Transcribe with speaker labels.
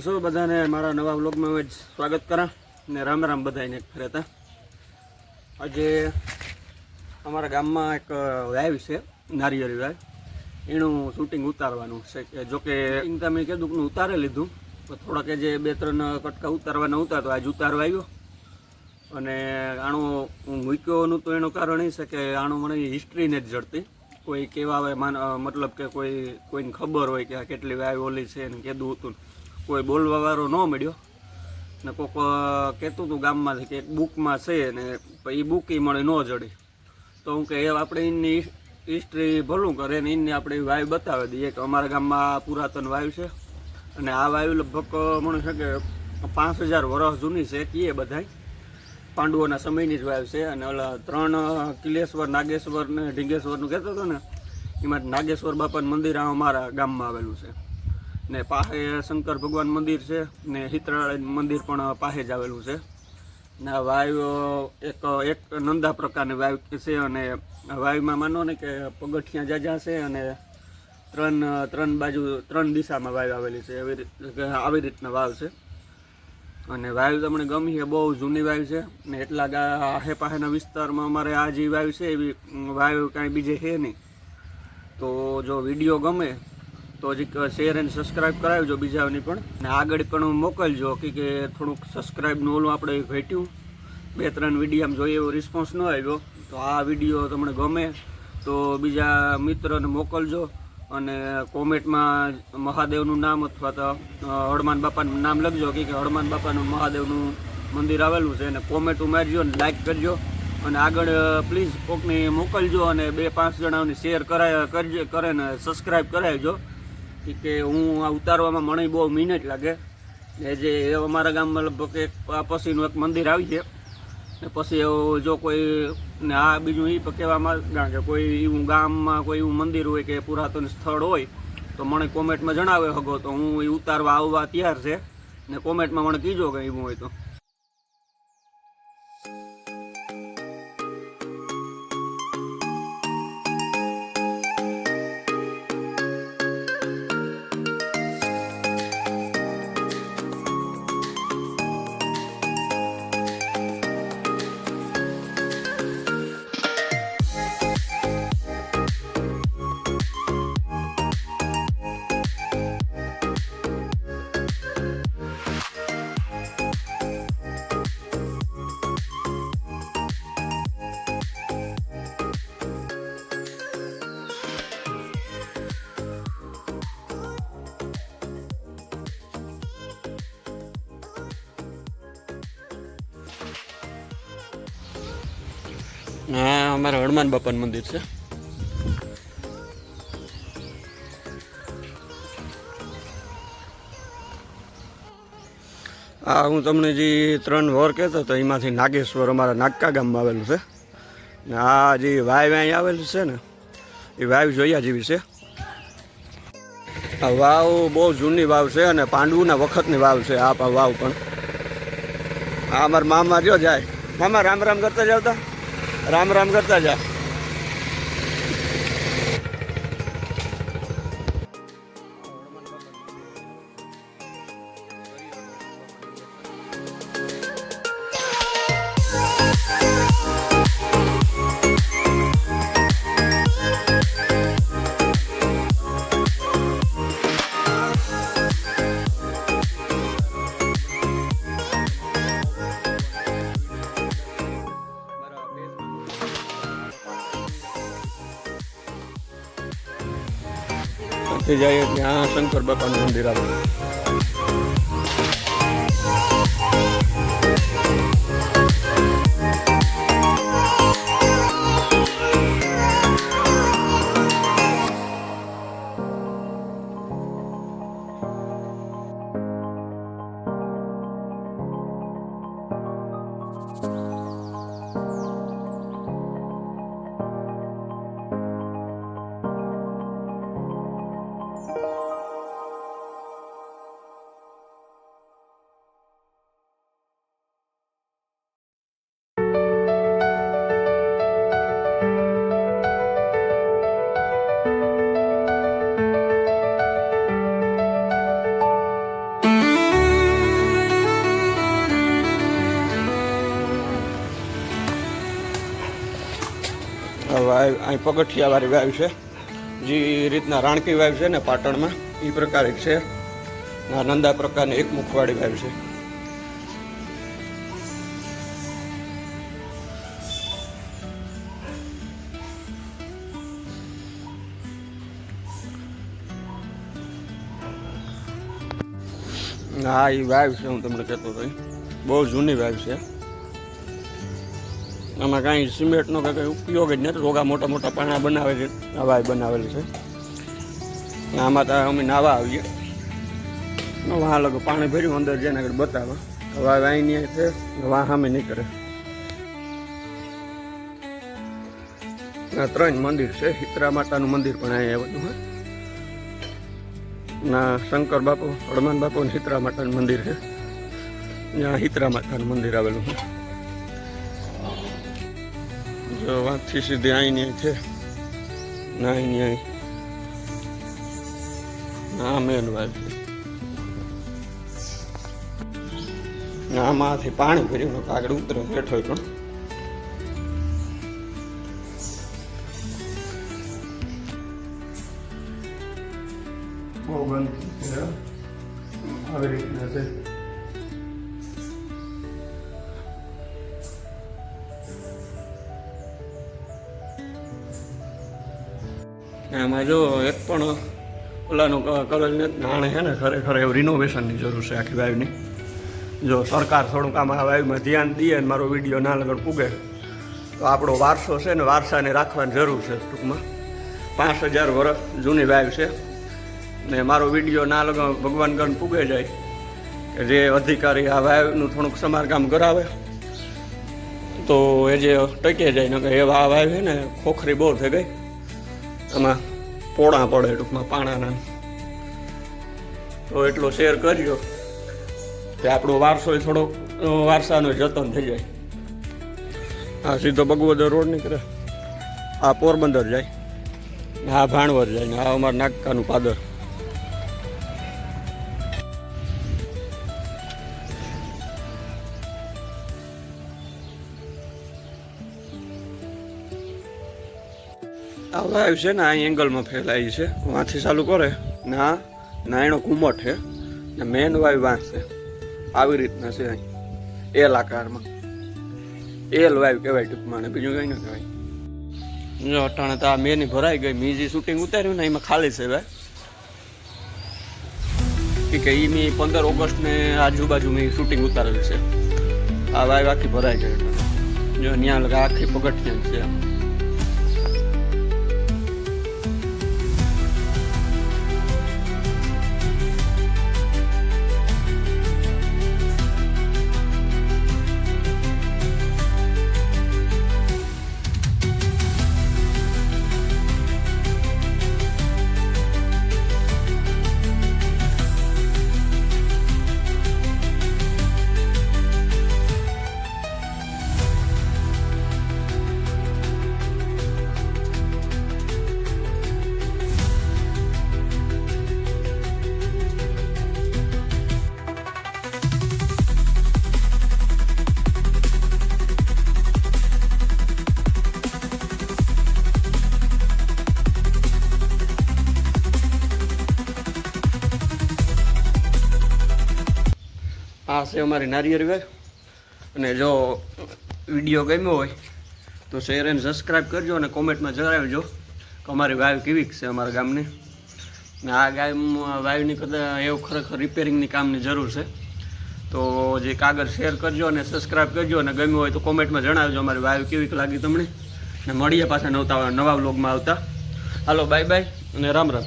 Speaker 1: સૌ બધાને મારા નવા વ્લોગમાં સ્વાગત કરા ને રામ રામ બધાને ફરેતા. આજે અમારા ગામમાં એક વાવ છે, નારિયેળી વાવ, એનું શૂટિંગ ઉતારવાનું છે. જોકે તમે કીધું કે ઉતારી લીધું, તો થોડાક જે 2-3 કટકા ઉતારવાના હતા, તો આજ ઉતારવા આવ્યો. અને આનું હું મૂક્યોનું તો એનું કારણ એ છે કે આનું મને હિસ્ટ્રી નથી જડતી. કોઈ કેવા આવે મતલબ કે કોઈને ખબર હોય કે આ કેટલી વાવ ઓલી છે ને કીધું હતું, કોઈ બોલવા વાળો ન મળ્યો ને કોઈક કહેતું હતું ગામમાંથી કે એક બુકમાં છે ને એ બુક એ મળે ન જડી. તો હું કે આપણે એની હિસ્ટ્રી ભલું કરે ને એની આપણે વાવ બતાવી દઈએ કે અમારા ગામમાં પુરાતન વાવ છે. અને આ વાવ લગભગ મને છે કે 5000 વર્ષ જૂની છે કીએ બધાય. પાંડવોના સમયની જ વાવ છે. અને ઓલા 3 કિલેશ્વર, નાગેશ્વર ને ઢીંગેશ્વરનું કહેતો હતો ને, એમાં નાગેશ્વર બાપાનું મંદિર અમારા ગામમાં આવેલું છે. ને પાસે શંકર ભગવાન મંદિર છે ને હિતરાળ મંદિર પણ પાસે જ આવેલું છે. ને આ વાવ એક નંદા પ્રકારની વાવ છે. અને વાવમાં માનો ને કે પગથિયા જાજા છે અને ત્રણ બાજુ 3 દિશામાં વાવ આવેલી છે. આવી રીતના વાવ છે. અને વાવ તમને ગમી છે, બહુ જૂની વાવ છે. ને એટલા આહે પાસેના વિસ્તારમાં અમારે આ જે વાવ છે એવી વાવ કાંઈ બીજે છે નહીં. તો જો વિડીયો ગમે તો હજી શેર અને સબસ્ક્રાઈબ કરાવજો બીજાની પણ, ને આગળ પણ મોકલજો કે થોડુંક સબસ્ક્રાઈબનું ઓલું આપણે ઘટ્યું. 2-3 વિડીયામાં જોઈએ એવો રિસ્પોન્સ ન આવ્યો. તો આ વિડીયો તમને ગમે તો બીજા મિત્રોને મોકલજો. અને કોમેન્ટમાં મહાદેવનું નામ અથવા તો હનુમાન બાપાનું નામ લખજો કે હનુમાન બાપાનું મહાદેવનું મંદિર આવેલું છે. અને કોમેન્ટ ઉમેરજો અને લાઈક કરજો. અને આગળ પ્લીઝ કોકને મોકલજો અને 2-5 જણાઓને શેર કરે ને સબસ્ક્રાઈબ કરાવજો. કે હું આ ઉતારવામાં મને બહુ મિનિટ લાગે. જે અમારા ગામમાં લગભગ પછીનું એક મંદિર આવી છે ને પછી જો કોઈ ને આ બીજું એ કહેવા માંગા કે કોઈ એવું ગામમાં કોઈ એવું મંદિર હોય કે પુરાતન સ્થળ હોય તો મને કોમેન્ટમાં જણાવે હગો, તો હું એ ઉતારવા આવવા તૈયાર છે. ને કોમેન્ટમાં મને કીજો કે એવું હોય તો. હા, અમારા હનુમાન બાપાનું મંદિર છે. હા, હું તમને જે 3 વર કહેતો હતો એમાંથી નાગેશ્વર અમારા નાગકા ગામમાં આવેલું છે. ને આ જે વાવ અહીં આવેલું છે ને એ વાવ જોયા જેવી છે. આ વાવ બહુ જૂની વાવ છે અને પાંડવોના વખતની વાવ છે આ વાવ પણ. આ અમારા મામા જો જાય, મામા રામ રામ કરતા જાવતા, રામ રામ કરતા જા. જાય ત્યાં શંકર બાપાનું મંદિર આવેલું. વાવ અહીં પગથિયાવાળી વાવ છે, જે રીતના રાણકી વાવ છે ને પાટણમાં એ પ્રકારે છે. આ નંદા પ્રકારની એક મુખવાળી વાવ છે. હા એ વાવ છે, હું તમને કહેતો હતો, બહુ જૂની વાવ છે. આમાં કાંઈ સિમેન્ટનો કંઈ ઉપયોગ જ નથી, રોગા મોટા મોટા પાણા બનાવે છે, આ વાવ બનાવેલી છે. આમાં તો અમે નાવા આવીએ, વાહ લગો પાણી ભર્યું અંદર જઈને આગળ બતાવે. વાવ અહીંની છે, વાહ સામે નહીં કરે. આ 3 મંદિર છે, હિતરા માતાનું મંદિર પણ અહીંયા આવેલું છે. ના શંકર બાપુ, હનુમાન બાપુ અને હિતરા માતાનું મંદિર છે. ત્યાં હિતરા માતાનું મંદિર આવેલું છે. જો વાંચથી સીધી અહીંની છે, ના અહીંની અહીં ના મેન વાત છે. આમાંથી પાણી ભર્યું આગળ ઉતરે બેઠો પણ બહુ ગંદકી છે, આવી રીતના છે. એમાં જો એક પણ ઓલાનું કલર ને નાણે છે ને, ખરેખર એવું રિનોવેશનની જરૂર છે આખી વાવની. જો સરકાર થોડુંક આમાં વાવમાં ધ્યાન દે ને મારો વિડીયો ના લગડ પૂગે તો આપણો વારસો છે ને, વારસાને રાખવાની જરૂર છે. ટૂંકમાં 5000 વર્ષ જૂની વાવ છે ને મારો વિડીયો ના લગડ ભગવાન ગણ પૂગે જાય કે જે અધિકારી આ વાવનું થોડુંક સમારકામ કરાવે તો એ જે ટકે જાય ને. કે એવા આ વાવ છે ને ખોખરી બહુ થઈ ગઈ, આમાં પોળા પડે ટૂંકમાં પાણાના. તો એટલો શેર કરજો કે આપણો વારસો થોડોક વારસાનું જતન થઈ જાય. આ સીધો બગવદર રોડ નીકળે, આ પોરબંદર જાય, આ ભાણવર જાય ને આ અમારા નાગકાનું પાદર. આ વાવ છે ને અહીં એંગલમાં ફેલાઈ છે, વાંથી ચાલુ કરે ને આ નાયણો ઘુમટ છે ને મેન વાવ વાંસ છે. આવી રીતના છે અહીં એલ આકારમાં, એલ વાવ કહેવાય ટૂંકમાં, ને બીજું કંઈ ન કહેવાય. જો અટાણે તો આ મેની ભરાઈ ગઈ, મેં જે શૂટિંગ ઉતાર્યું ને એમાં ખાલી છે વાવ. કે એ મેં 15 ઓગસ્ટને આજુબાજુ મેં શૂટિંગ ઉતારેલું છે. આ વાવ આખી ભરાઈ ગઈ, જો ત્યાં લગા આખી પગથિયા છે. આ છે અમારી નારિયેળ વાવ. અને જો વિડીયો ગમ્યો હોય તો શેર અને સબસ્ક્રાઈબ કરજો અને કોમેન્ટમાં જણાવજો કે અમારી વાવ કેવી છે અમારા ગામની. ને આ વાવની કદાચ એવું ખરેખર રિપેરિંગની કામની જરૂર છે. તો જે કાગળ શેર કરજો અને સબસ્ક્રાઈબ કરજો અને ગમ્યું હોય તો કોમેન્ટમાં જણાવજો અમારી વાવ કેવી લાગી તમને. ને મળીએ પાછા નવા વ્લોગમાં આવતા. હાલો બાય બાય અને રામ રામ.